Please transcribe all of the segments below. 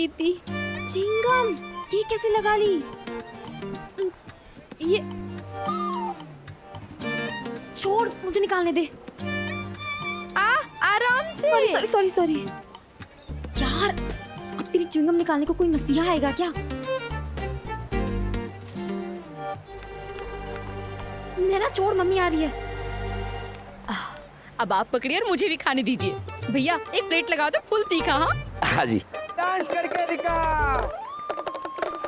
प्रीति। चिंगम ये कैसे लगा ली? ये छोड़, मुझे निकालने दे। आराम से। Sorry sorry sorry. यार अब तेरी च्युइंगम निकालने को कोई मसीहा आएगा क्या? नैना छोड़, मम्मी आ रही है। अब आप पकड़िए और मुझे भी खाने दीजिए। भैया एक प्लेट लगा दो फुल तीखा। हाँ जी। डांस करके दिखाओ।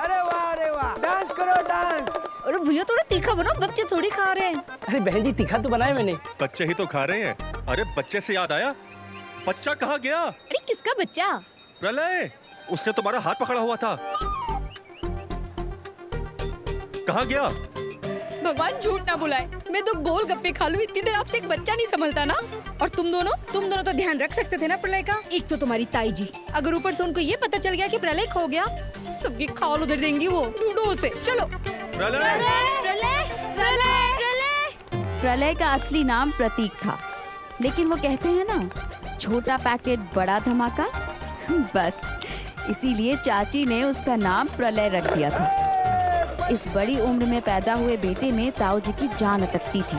अरे वाह, डांस करो डांस। अरे भैया थोड़ा तीखा बनाओ, बच्चे थोड़ी खा रहे हैं। अरे बहन जी तीखा तो बनाया मैंने। बच्चे ही तो खा रहे हैं। अरे बच्चे से याद आया, बच्चा कहाँ गया? अरे किसका बच्चा? प्रलय, उसने तुम्हारा हाथ पकड़ा हुआ था, कहाँ गया? भगवान झूठ ना बुलाए, मैं तो गोल गप्पे खा लूं, इतनी देर आपसे एक बच्चा नहीं संभलता ना। और तुम दोनों तो ध्यान रख सकते थे ना प्रलय का। एक तो तुम्हारी ताई जी, अगर ऊपर से उनको ये पता चल गया कि प्रलय खो गया, सबकी खाल उधर देंगी वो। ढूंढो उसे, चलो। प्रलय, प्रलय का असली नाम प्रतीक था, लेकिन वो कहते हैं ना छोटा पैकेट बड़ा धमाका, बस इसीलिए चाची ने उसका नाम प्रलय रख दिया था। इस बड़ी उम्र में पैदा हुए बेटे में ताऊ जी की जान अटकती थी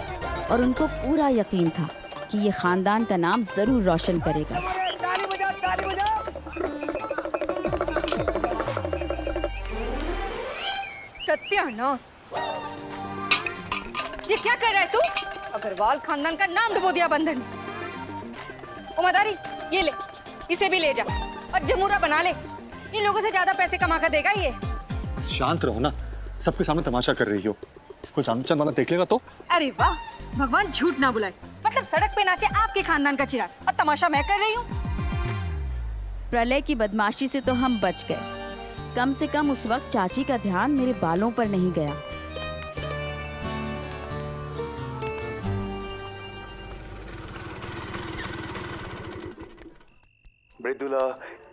और उनको पूरा यकीन था कि ये खानदान का नाम जरूर रोशन करेगा। ताली बजाओ, ताली बजाओ। सत्यानाश, ये क्या कर रहा है तू? अग्रवाल खानदान का नाम डुबो दिया बंधन। ओ मदारी, ये ले, इसे भी ले जा और जमूरा बना ले। इन लोगों से ज्यादा पैसे कमा कर देगा ये। शांत रहो ना, सबके सामने तमाशा कर रही हो, कुछ आमचन वाला देख लेगा तो। अरे वाह, भगवान झूठ ना बुलाए। मतलब सड़क पे नाचे आपके खानदान का चिराग और तमाशा मैं कर रही हूँ। प्रलय की बदमाशी से तो हम बच गए, कम से कम उस वक्त चाची का ध्यान मेरे बालों पर नहीं गया। मृदुला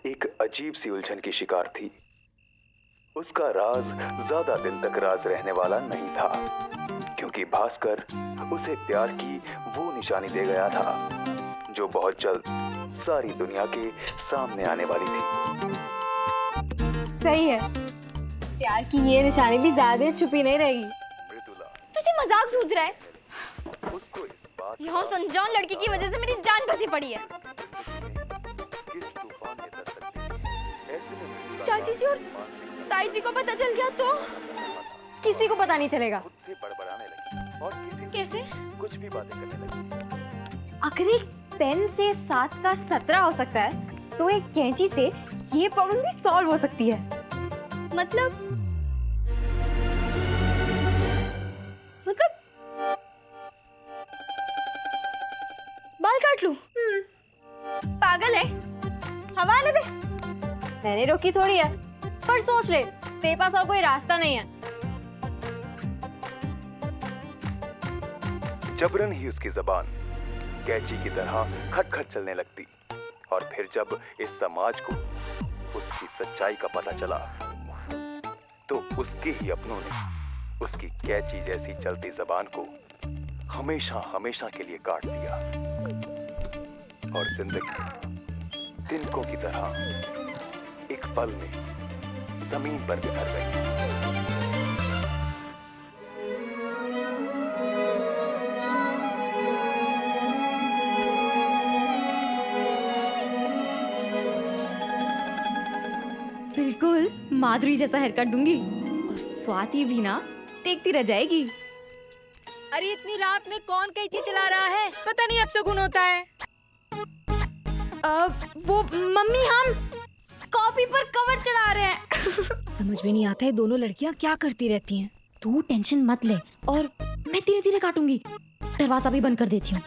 एक अजीब सी उलझन की शिकार थी। उसका राज ज्यादा दिन तक राज रहने वाला नहीं था, क्योंकि भास्कर उसे प्यार की वो निशानी दे गया था जो बहुत जल्द सारी दुनिया के सामने आने वाली थी। सही है, प्यार की ये निशानी भी ज्यादा छुपी नहीं रहेगी। मृदुला, तुझे मजाक सूझ रहा है? उसको इस बात यहाँ संजान लड़की की वजह से मेरी जान फंसी पड़ी है। किस तूफान ने दस्तक दी। ऐसे में मृदुला चाची जी और ताई जी को पता चल गया तो? किसी को पता नहीं चलेगा। खुद से बड़बड़ाने लगी और किसी कैसे? कुछ भी बातें करने लगी। अगर एक पेन से 7 का 17 हो सकता है, तो एक कैंची से ये प्रॉब्लम भी सॉल्व हो सकती है। मतलब बाल काट लूं? पागल है, हवा आने दे। मैंने रोकी थोड़ी है, पर सोच ले तेरे पास और कोई रास्ता नहीं है। जबरन ही उसकी जबान कैची की तरह खटखट चलने लगती, और फिर जब इस समाज को उसकी सच्चाई का पता चला, तो उसके ही अपनों ने उसकी कैची जैसी चलती जबान को हमेशा हमेशा के लिए काट दिया, और जिंदगी तिनकों की तरह एक पल में जमीन पर बिखर गई। बिल्कुल माधुरी जैसा हेयर कट दूंगी, और स्वाति भी ना देखती रह जाएगी। अरे इतनी रात में कौन कैची चला रहा है? पता नहीं अपशगुन होता है। वो मम्मी, हम कॉपी पर कवर चढ़ा रहे हैं। समझ में नहीं आता है दोनों लड़कियां क्या करती रहती हैं। तू टेंशन मत ले, और मैं धीरे धीरे काटूंगी। दरवाजा भी बंद कर देती हूँ।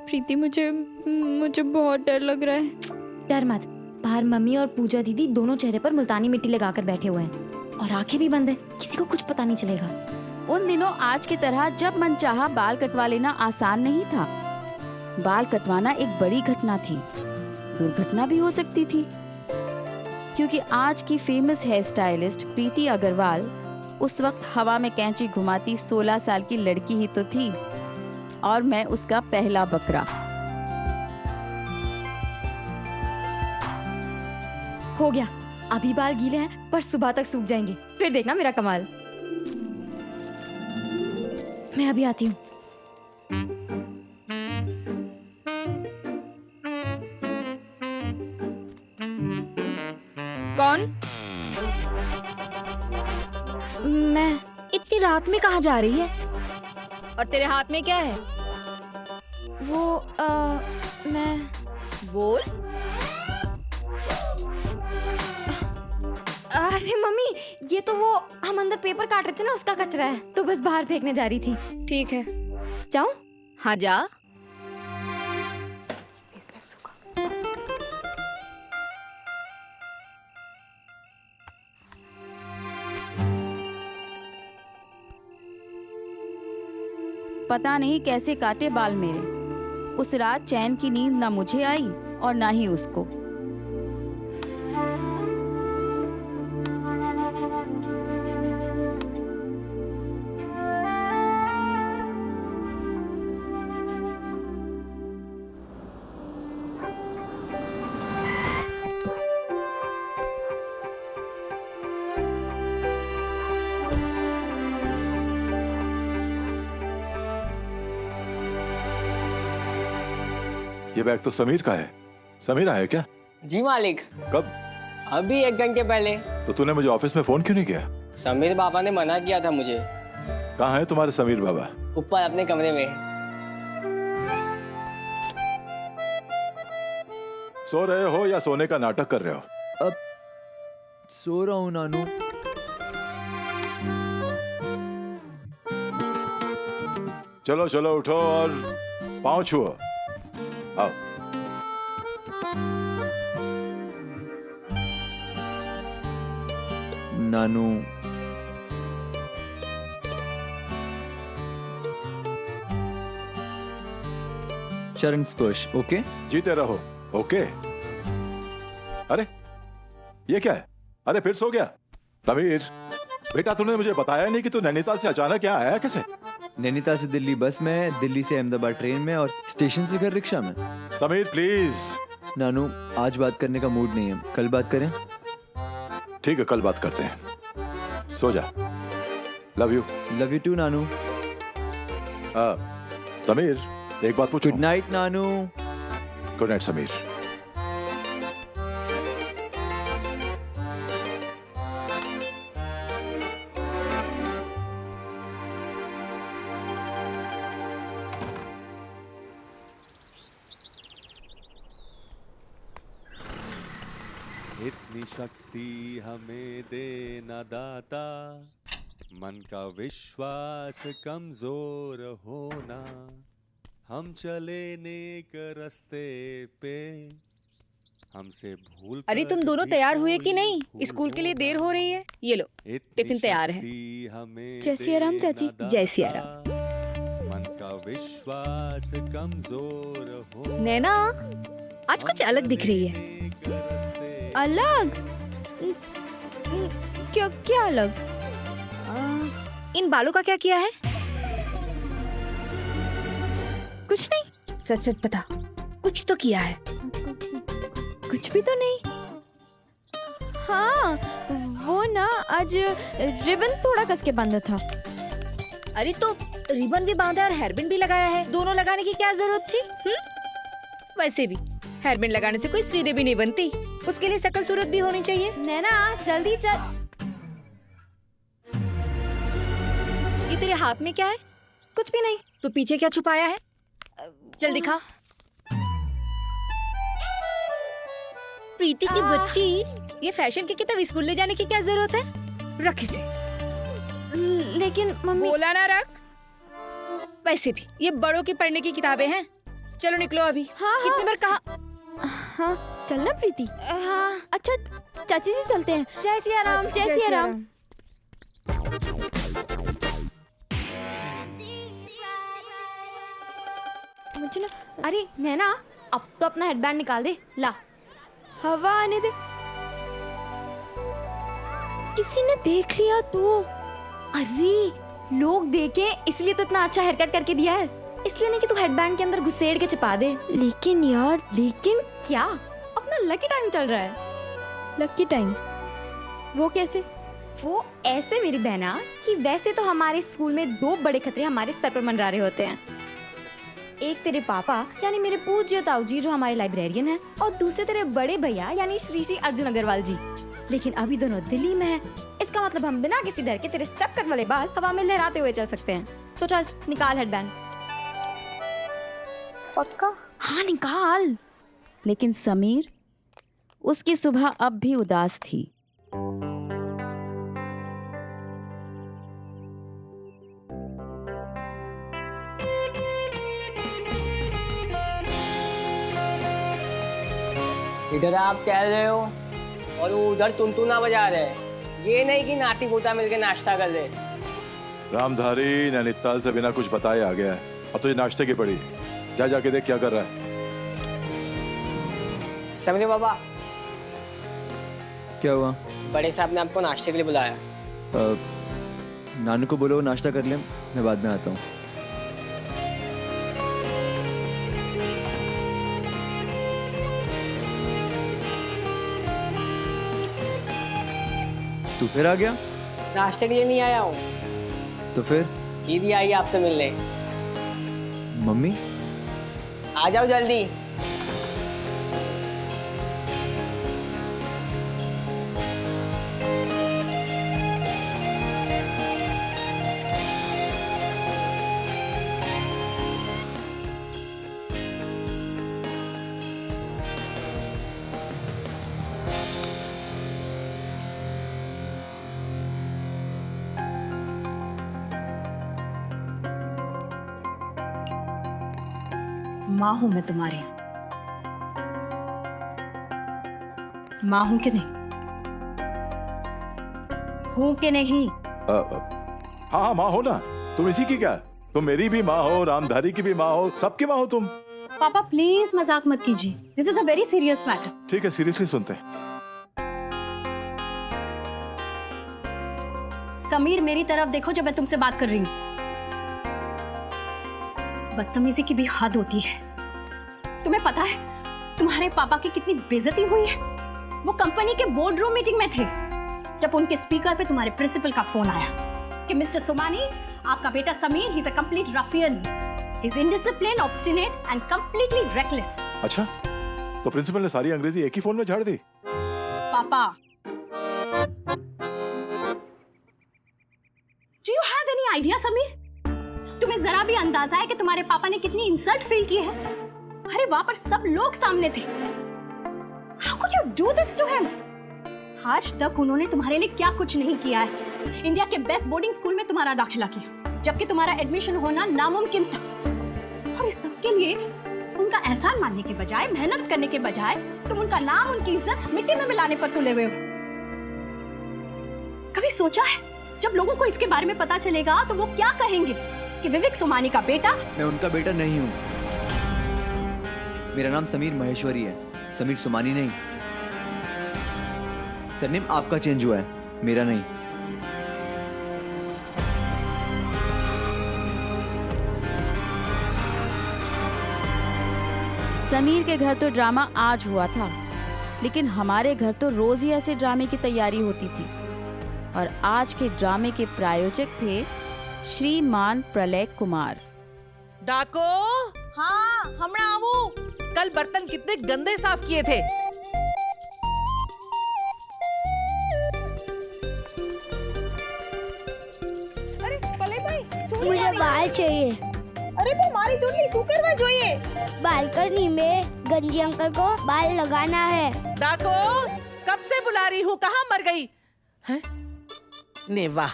प्रीति, मुझे बहुत डर लग रहा है। डर मत, बाहर मम्मी और पूजा दीदी दोनों चेहरे पर मुल्तानी मिट्टी लगाकर बैठे हुए हैं, और आंखें भी बंद है, किसी को कुछ पता नहीं चलेगा। उन दिनों आज की तरह जब मन चाहा बाल कटवा लेना आसान नहीं था। बाल कटवाना एक बड़ी घटना थी, दुर्घटना भी हो सकती थी, क्योंकि आज की फेमस हेयर स्टाइलिस्ट प्रीति अग्रवाल उस वक्त हवा में कैंची घुमाती 16 साल की लड़की ही तो थी, और मैं उसका पहला बकरा। हो गया। अभी बाल गीले हैं पर सुबह तक सूख जाएंगे, फिर देखना मेरा कमाल। मैं अभी आती हूँ। कौन? मैं इतनी रात में कहाँ जा रही है? और तेरे हाथ में क्या है? वो मैं बोल। अरे मम्मी, ये तो वो हम अंदर पेपर काट रहे थे ना, उसका कचरा है, तो बस बाहर फेंकने जा रही थी। ठीक है, जाऊं? हाँ जा। पता नहीं कैसे काटे बाल मेरे। उस रात चैन की नींद ना मुझे आई और ना ही उसको। ये बैग तो समीर का है। समीर आया क्या? जी मालिक, कब? अभी 1 घंटे पहले। तो तूने मुझे ऑफिस में फोन क्यों नहीं किया? समीर बाबा ने मना किया था मुझे। कहाँ है तुम्हारे समीर बाबा? ऊपर अपने कमरे में। सो रहे हो या सोने का नाटक कर रहे हो? अब सो रहा हूँ नानू। चलो चलो उठो और पाँव छुओ। आओ। नानू, चरण स्पर्श। ओके, जीते रहो। ओके। अरे ये क्या है? अरे फिर सो गया? समीर बेटा, तूने मुझे बताया नहीं कि तू नैनीताल से अचानक यहाँ आया कैसे? नैनीताल से दिल्ली बस में, दिल्ली से अहमदाबाद ट्रेन में और स्टेशन से घर रिक्शा में। समीर प्लीज। नानू, आज बात करने का मूड नहीं है, कल बात करें। ठीक है, कल बात करते हैं। सो जा। Love you. Love you too नानू। समीर एक बात पूछूं? गुड नाइट नानू। Good night Sameer. इतनी शक्ति हमें देना दाता, मन का विश्वास कमजोर होना, हम चले नेक रास्ते पे, हमसे भूल। अरे तुम दोनों तैयार हुए कि नहीं? स्कूल के लिए देर हो रही है। ये लो, टिफिन तैयार है। जय सिया राम चाची। जय सिया राम। मन का विश्वास कमजोर हो। नैना, आज कुछ अलग दिख रही है। अलग? क्या क्या अलग? इन बालों का क्या किया है? कुछ नहीं। सच सच बता, कुछ तो किया है। कुछ भी तो नहीं। हाँ, वो ना आज रिबन थोड़ा कस के बांधा था। अरे तो रिबन भी बांधा और हेयरबैंड भी लगाया है, दोनों लगाने की क्या जरूरत थी? वैसे भी हेयरबैंड लगाने से कोई श्रीदेवी नहीं बनती, उसके लिए शकल सूरत भी होनी चाहिए। नैना जल्दी चल। ये तेरे हाथ में क्या है? कुछ भी नहीं। तो पीछे क्या छुपाया है? चल दिखा। प्रीति की बच्ची, ये फैशन के किताब स्कूल ले जाने की क्या जरूरत है? रख इसे। लेकिन मम्मी। बोला ना रख। वैसे भी ये बड़ों की पढ़ने की किताबें हैं। चलो निकलो अभी। हाँ, कितनी बार कहा? हाँ चलना प्रीति। हाँ अच्छा चाची जी चलते हैं। जय सिया राम। जय सिया राम। मुझे ना, अरे नैना अब तो अपना हेडबैंड निकाल दे। ला हवा आने दे। किसी ने देख लिया तो? अरे लोग देखे इसलिए तो इतना अच्छा हेयर कट करके दिया है, इसलिए नहीं कि तू हेडबैंड के अंदर घुसेड़ के छिपा दे। लेकिन यार, लेकिन क्या? अपना लकी टाइम चल रहा है। Lucky time? वो कैसे? वो ऐसे मेरी बहना कि वैसे तो हमारे स्कूल में 2 बड़े खतरे हमारे सर पर मंडरा रहे होते हैं। एक तेरे पापा यानी मेरे पूज्य ताऊ जी जो हमारे लाइब्रेरियन हैं, और दूसरे तेरे बड़े भैया यानी श्री श्री अर्जुन अग्रवाल जी। लेकिन अभी दोनों दिल्ली में हैं। इसका मतलब हम बिना किसी डर के तेरे स्टेप कट वाले बाल हवा में लहराते हुए चल सकते हैं। तो चल निकाल हेडबैंड। पक्का? हाँ निकाल। लेकिन समीर, उसकी सुबह अब भी उदास थी। इधर आप टहल रहे हो और वो उधर टुनटुना बजा रहे हैं। ये नहीं कि नाती पोता मिलके नाश्ता कर ले। रामधारी नैनीताल से बिना कुछ बताए आ गया है, अब तुझे नाश्ते की पड़ी। जा जाके देख क्या कर रहा है। समझे बाबा? क्या हुआ? बड़े साहब ने आपको नाश्ते के लिए बुलाया। नानू को बोलो नाश्ता कर ले, मैं बाद में आता हूँ। तू फिर आ गया? नाश्ते के लिए नहीं आया हूँ। तो फिर? दीदी आई आपसे मिलने। मम्मी? आ जाओ जल्दी। माँ हूं मैं तुम्हारी। माँ हूं कि नहीं? हूं कि नहीं? हाँ माँ हो ना, तुम इसी की क्या? तुम मेरी भी माँ हो, रामधारी की भी माँ हो, सबकी माँ हो तुम। पापा प्लीज मजाक मत कीजिए, this is a very serious matter. ठीक है, सीरियसली सुनते हैं। समीर मेरी तरफ देखो जब मैं तुमसे बात कर रही हूँ। बदतमीजी की भी हद होती है। तुम्हें पता है तुम्हारे पापा की कितनी बेइज्जती हुई है? वो कंपनी के बोर्ड रूम मीटिंग में थे जब उनके स्पीकर पे तुम्हारे प्रिंसिपल का फोन आया कि मिस्टर सोमानी, आपका बेटा Sameer, he is a complete Rafiyan, he is indiscipline, obstinate and completely reckless. अच्छा, तो प्रिंसिपल ने सारी अंग्रेजी एक ही फोन में झाड़ दी? पापा, do you have any idea Sameer? तुम्हें जरा भी अंदाजा है कि तुम्हारे पापा ने कितनी इंसल्ट फील की है? अरे वहां पर सब लोग सामने थे। How could you do this to him? आज तक उन्होंने तुम्हारे लिए क्या कुछ नहीं किया है। इंडिया के बेस्ट बोर्डिंग स्कूल में तुम्हारा दाखिला किया, जबकि तुम्हारा एडमिशन होना नामुमकिन था। और इस सब के लिए उनका एहसान मानने के बजाय, मेहनत करने के बजाय, तुम उनका नाम, उनकी इज्जत मिट्टी में मिलाने पर तुले हुए हो। कभी सोचा है जब लोगों को इसके बारे में पता चलेगा तो वो क्या कहेंगे कि विवेक सोमानी का बेटा? मैं उनका बेटा नहीं हूँ। मेरा नाम समीर महेश्वरी है, समीर सोमानी नहीं। सरनेम आपका चेंज हुआ है, मेरा नहीं। समीर के घर तो ड्रामा आज हुआ था, लेकिन हमारे घर तो रोज ही ऐसे ड्रामे की तैयारी होती थी। और आज के ड्रामे के प्रायोजक थे श्रीमान प्रलय कुमार। डाको? हाँ, हमरा आवू। कल बर्तन कितने गंदे साफ किए थे। अरे प्रलय भाई, मुझे बाल चाहिए। अरे वो मारी चुटली सुकरवा જોઈએ। बालकनी में गंजी अंकल को बाल लगाना है। डाको, कब से बुला रही हूँ, कहाँ मर गई है? ने वाह,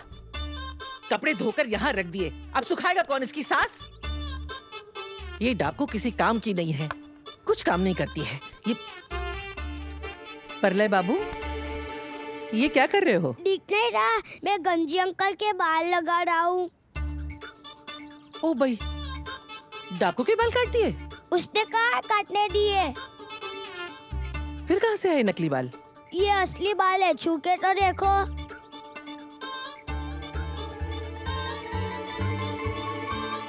कपड़े धोकर यहाँ रख दिए, अब सुखाएगा कौन इसकी सास? ये डाको किसी काम की नहीं है, कुछ काम नहीं करती है ये। प्रलय बाबू, ये क्या कर रहे हो? दिख नहीं रहा, मैं गंजी अंकल के बाल लगा रहा हूँ। ओ भाई, डाको के बाल काट दिए? उसने कहा काटने दिए। फिर कहाँ से आए नकली बाल? ये असली बाल है, छू के तो देखो।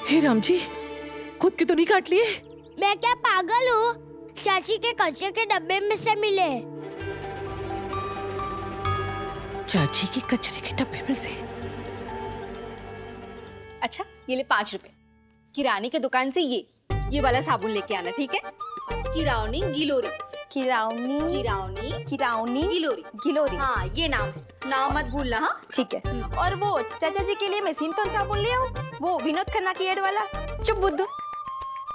हे राम जी, खुद के तो नहीं काट लिए? मैं क्या पागल हूँ? चाची के कच्चे के डब्बे में से मिले। चाची के कचरे के डब्बे में से। अच्छा ये ले 5 रुपए। किराने की दुकान से ये वाला साबुन लेके आना, ठीक है? किराउनी गिलोरी। किराउनी किराउनी किराउनी गिलोरी। गिलोरी। हाँ ये नाम मत भूलना। हाँ ठीक है। और वो चाचा जी के लिए मैं सिंथॉल साबुन ले आऊं, वो विनोद खन्ना की एड वाला। चुप बुद्धू,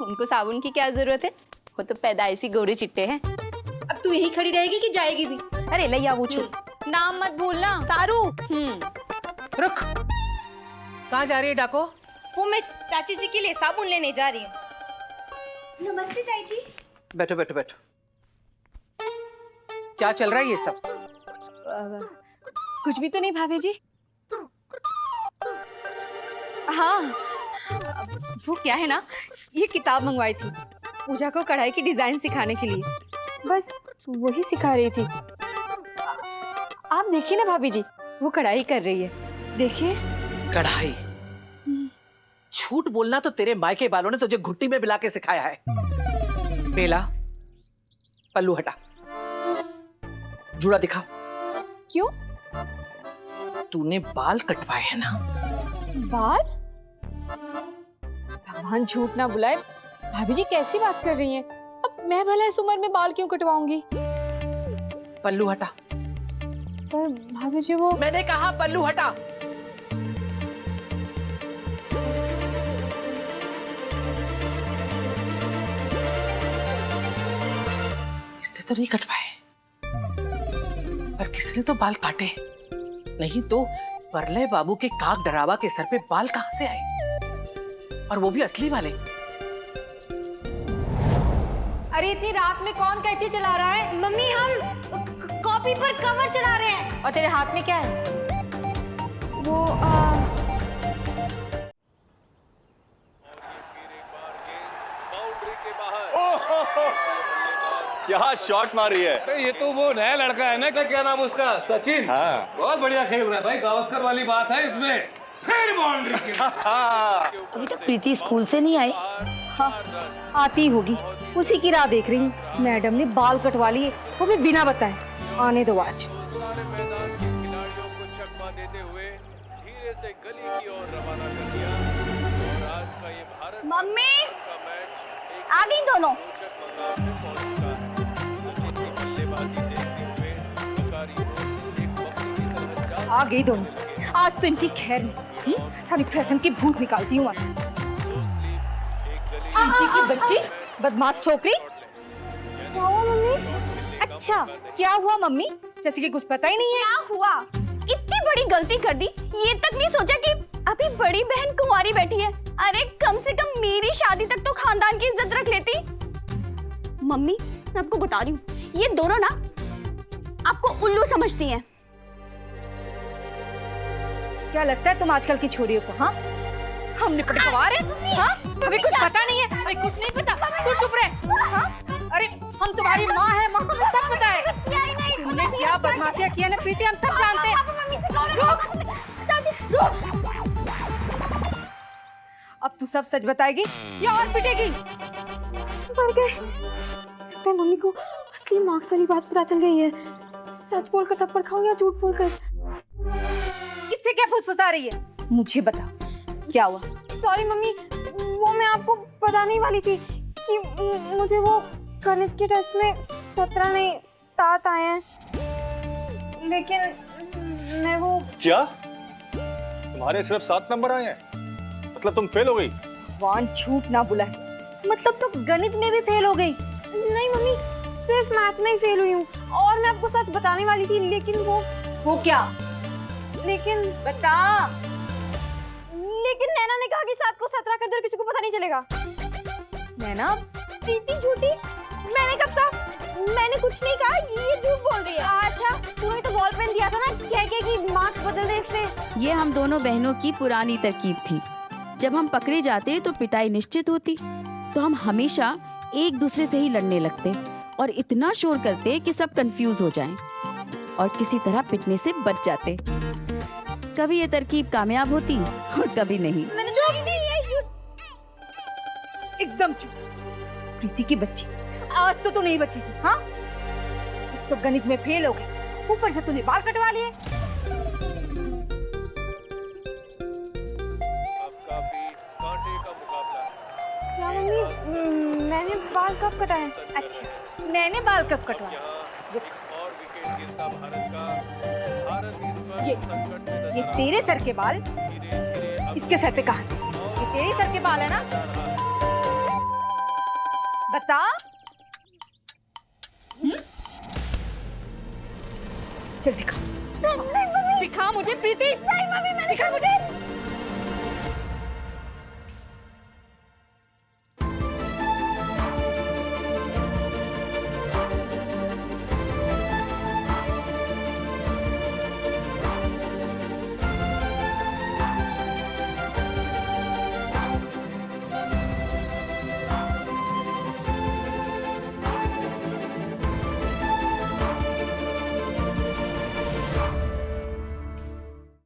उनको साबुन की क्या जरूरत है? वो तो पैदाइशी गोरे चिट्टे हैं। अब तू यहीं खड़ी रहेगी कि जाएगी भी? अरे लैया वो छू, नाम मत भूलना। सारू। रुक, कहाँ जा रही है डाको? वो मैं चाची जी के लिए साबुन लेने जा रही हूँ। नमस्ते ताई जी। बैठो बैठो बैठो। क्या चल रहा है ये सब? कुछ भी तो नहीं भाभी जी। हाँ वो क्या है ना, ये किताब मंगवाई थी पूजा को कढ़ाई की डिजाइन सिखाने के लिए, बस वही सिखा रही थी। आप देखिए ना भाभी जी, वो कढ़ाई कर रही है, देखिए। कढ़ाई? झूठ बोलना तो तेरे मायके वालों ने तुझे घुट्टी में मिला के सिखाया है। बेला, पल्लू हटा, जुड़ा दिखा। क्यों? तूने बाल कटवाए हैं ना? बाल? भगवान झूठ ना बुलाए, भाभी जी कैसी बात कर रही हैं? अब मैं भला इस उम्र में बाल क्यों कटवाऊंगी? पल्लू हटा। पर भाभी जी वो, मैंने कहा पल्लू हटा। इसने तो नहीं कटवाए, पर किसने तो बाल काटे। नहीं तो परलय बाबू के काक डरावा के सर पे बाल कहां से आए, और वो भी असली वाले। अरे इतनी रात में कौन कैंची चला रहा है? मम्मी हम कॉपी पर कवर चढ़ा रहे हैं। और तेरे हाथ में क्या है? वो क्या शॉट मारी है। अरे ये तो वो नया लड़का है ना, क्या नाम उसका, सचिन। हाँ। बहुत बढ़िया खेल रहा है भाई, गावस्कर वाली बात है इसमें। फिर बाउंड्री। अभी तक प्रीति स्कूल से नहीं आई। हाँ आती होगी, उसी की राह देख रही हूँ। मैडम ने बाल कटवा लिए, वो भी बिना बताए। आने दो आज। मम्मी आ गई दोनों। आ गई दोनों। आज तो इनकी खैर नहीं। सारी फैशन की भूत निकालती हूँ। प्रीति की बच्ची, बदमाश छोकरी। क्या हुआ मम्मी? अच्छा क्या हुआ मम्मी? जैसे कि कुछ पता ही नहीं है। क्या हुआ? इतनी बड़ी गलती कर दी, ये तक नहीं सोचा कि अभी बड़ी बहन कुंवारी बैठी है। अरे कम से कम मेरी शादी तक तो खानदान की इज्जत रख लेती। मम्मी मैं आपको बता रही हूँ, ये दोनों ना आपको उल्लू समझती हैं। क्या लगता है तुम आजकल की छोरियों को? हाँ हम निपट गवार हैं। हाँ अभी कुछ पता नहीं है। अभी कुछ नहीं पता, तू चुप रहे। हाँ अरे हम तुम्हारी माँ है, माँ हमें सब पता है। तुमने क्या बदमाशियाँ किया ना प्रीति, हम सब जानते हैं। अब तू सब सच बताएगी या और पिटेगी? मर गए। लगता है मम्मी को असली मार्क्स वाली बात पता चल गई है। सच बोलकर थप्पड़ खाऊं या झूठ बोलकर? इससे क्या फुसफुसा रही है? मुझे बता क्या हुआ? सॉरी मम्मी, वो मैं आपको बताने ही वाली थी कि मुझे वो गणित के टेस्ट में 17 में 7 आए हैं, लेकिन मैं वो। क्या तुम्हारे सिर्फ 7 नंबर आए हैं? मतलब तुम फेल हो गई? भगवान झूठ ना बुलाए, मतलब तुम गणित में भी फेल हो गई? नहीं मम्मी, सिर्फ मैथ्स में ही फेल हुई हूँ। और मैं आपको सच बताने वाली थी, लेकिन वो क्या? लेकिन बता। लेकिन नैना ने कहा कि 7 को 17 कर दो और किसी को पता नहीं चलेगा। नैना? प्रीति झूठी। मैंने कब कहा? मैंने कुछ नहीं कहा, ये झूठ बोल रही है। अच्छा तूने तो बॉल पेन दिया था ना, कह के कि मार्क्स बदल दे इससे। ये हम दोनों बहनों की पुरानी तरकीब थी। जब हम पकड़े जाते तो पिटाई निश्चित होती, तो हम हमेशा एक दूसरे से ही लड़ने लगते और इतना शोर करते कि सब कंफ्यूज हो जाएं और किसी तरह पिटने से बच जाते। कभी ये तरकीब कामयाब होती और कभी नहीं। मैंने जो एकदम चुप। प्रीति की बच्ची, आज तो तू नहीं बची थी। हाँ एक तो गणित में फेल हो गई, ऊपर से तूने बाल कटवा लिए। हाँ मम्मी, मैंने बाल कब कटाए? अच्छा, मैंने बाल कब कटवाए? ये तेरे सर के बाल इसके सर पे कहां से? ये तेरे सर के बाल है ना? बता। चल दिखा। दिखा मुझे प्रीति। दिखा मुझे।